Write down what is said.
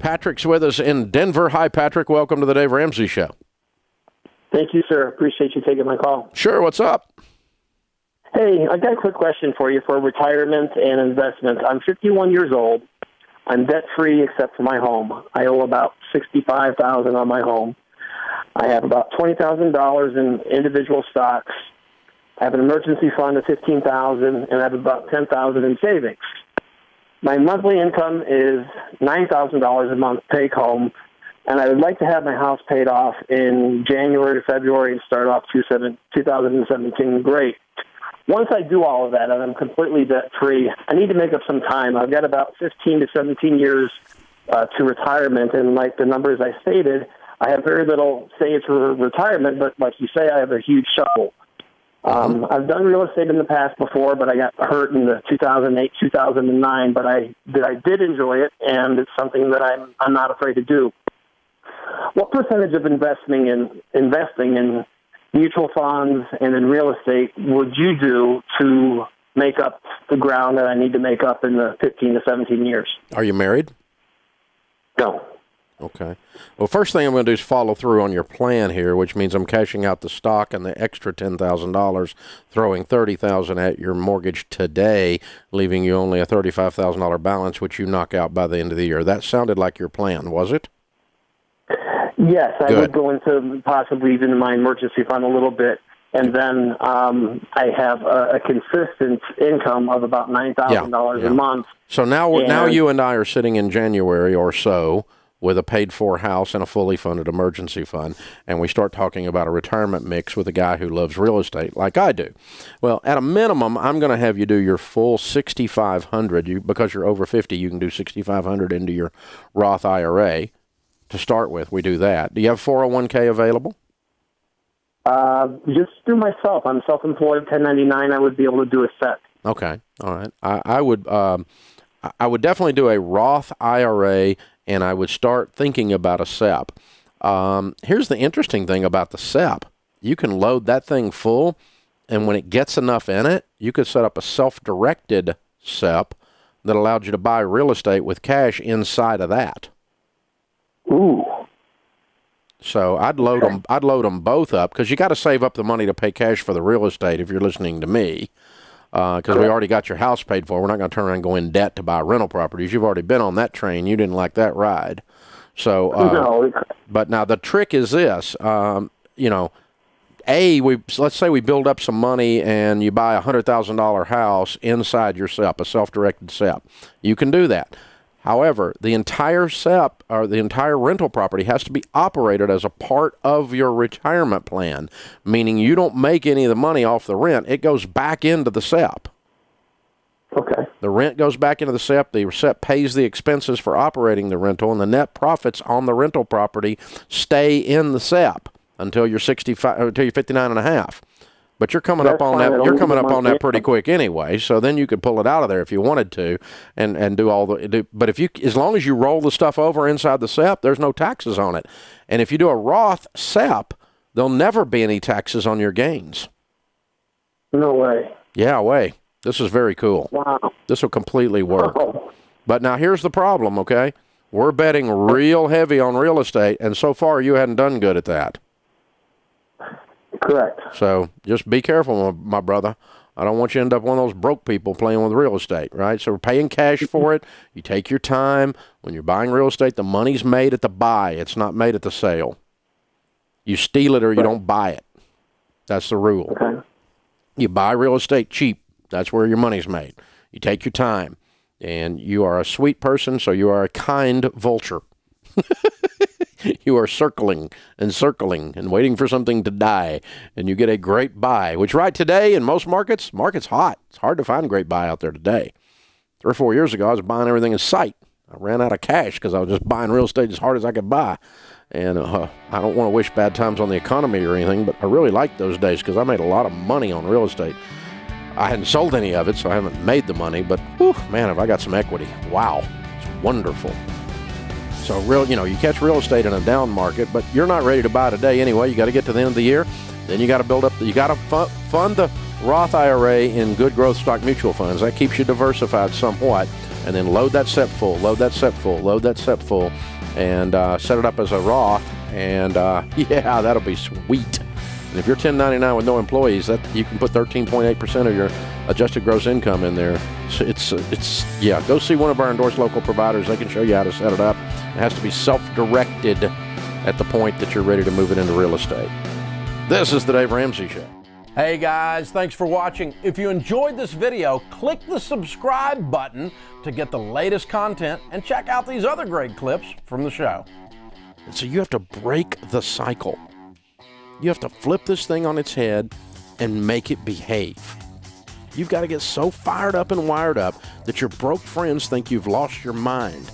Patrick's with us in Denver. Hi, Patrick. Welcome to the Dave Ramsey Show. Thank you, sir. Appreciate you taking my call. Sure. What's up? Hey, I got a quick question for you for retirement and investment. I'm 51 years old. I'm debt-free except for my home. I owe about $65,000 on my home. I have about $20,000 in individual stocks. I have an emergency fund of $15,000, and I have about $10,000 in savings. My monthly income is $9,000 a month take home, and I would like to have my house paid off in January to February and start off 2017 great. Once I do all of that and I'm completely debt-free, I need to make up some time. I've got about 15 to 17 years to retirement, and like the numbers I stated, I have very little saved for retirement, but like you say, I have a huge shovel. I've done real estate in the past before, but I got hurt in the 2008, 2009, but I did enjoy it, and it's something that I'm not afraid to do. What percentage of investing in mutual funds and in real estate would you do to make up the ground that I need to make up in the 15 to 17 years? Are you married? No. Okay. Well, first thing I'm going to do is follow through on your plan here, which means I'm cashing out the stock and the extra $10,000, throwing $30,000 at your mortgage today, leaving you only a $35,000 balance, which you knock out by the end of the year. That sounded like your plan, was it? Yes, I would go into possibly even my emergency fund a little bit, and then I have a consistent income of about $9,000 a month. So now you and I are sitting in January or so with a paid-for house and a fully funded emergency fund, and we start talking about a retirement mix with a guy who loves real estate like I do. Well, at a minimum, I'm going to have you do your full $6,500. Because you're over 50, you can do $6,500 into your Roth IRA. To start with, we do that. Do you have 401k available? Just through myself. I'm self-employed, 1099. I would be able to do a set. Okay, all right. I would definitely do a Roth IRA, and I would start thinking about a SEP. Here's the interesting thing about the SEP. You can load that thing full, and when it gets enough in it, you could set up a self-directed SEP that allowed you to buy real estate with cash inside of that. Ooh. So I'd load them. I'd load them both up because you got to save up the money to pay cash for the real estate. If you're listening to me, because we already got your house paid for, we're not going to turn around and go in debt to buy rental properties. You've already been on that train. You didn't like that ride. So, no. But now the trick is this. Let's say we build up some money and you buy a $100,000 house inside your SEP, a self-directed SEP. You can do that. However, the entire SEP or the entire rental property has to be operated as a part of your retirement plan, meaning you don't make any of the money off the rent. It goes back into the SEP. Okay. The rent goes back into the SEP. The SEP pays the expenses for operating the rental, and the net profits on the rental property stay in the SEP until you're 59 and a half. But you're coming up on that. You're coming up on that pretty quick anyway. So then you could pull it out of there if you wanted to, and do all the. But as long as you roll the stuff over inside the SEP, there's no taxes on it. And if you do a Roth SEP, there'll never be any taxes on your gains. No way. Yeah, way. This is very cool. Wow. This will completely work. Oh. But now here's the problem. Okay, we're betting real heavy on real estate, and so far you hadn't done good at that. Correct. So just be careful, my brother. I don't want you to end up one of those broke people playing with real estate, right? So we're paying cash for it. You take your time. When you're buying real estate, the money's made at the buy. It's not made at the sale. You steal it or you don't buy it. That's the rule. Okay. You buy real estate cheap. That's where your money's made. You take your time. And you are a sweet person, so you are a kind vulture. You are circling and waiting for something to die, and you get a great buy, which right today in most market's hot. It's hard to find a great buy out there today. 3 or 4 years ago, I was buying everything in sight. I ran out of cash because I was just buying real estate as hard as I could buy. And I don't want to wish bad times on the economy or anything, but I really liked those days because I made a lot of money on real estate. I hadn't sold any of it, so I haven't made the money, but whew, man, have I got some equity. Wow, it's wonderful. So you catch real estate in a down market, but you're not ready to buy today anyway. You got to get to the end of the year. Then you got to build up. You got to fund the Roth IRA in good growth stock mutual funds. That keeps you diversified somewhat. and then load that SEP full, load that SEP full, load that SEP full, and set it up as a Roth, and yeah, that'll be sweet. And if you're 1099 with no employees, that you can put 13.8% of your adjusted gross income in there. So it's yeah, go see one of our endorsed local providers. They can show you how to set it up. It has to be self-directed at the point that you're ready to move it into real estate. This is the Dave Ramsey Show. Hey guys, thanks for watching. If you enjoyed this video, click the subscribe button to get the latest content and check out these other great clips from the show. So you have to break the cycle. You have to flip this thing on its head and make it behave. You've got to get so fired up and wired up that your broke friends think you've lost your mind.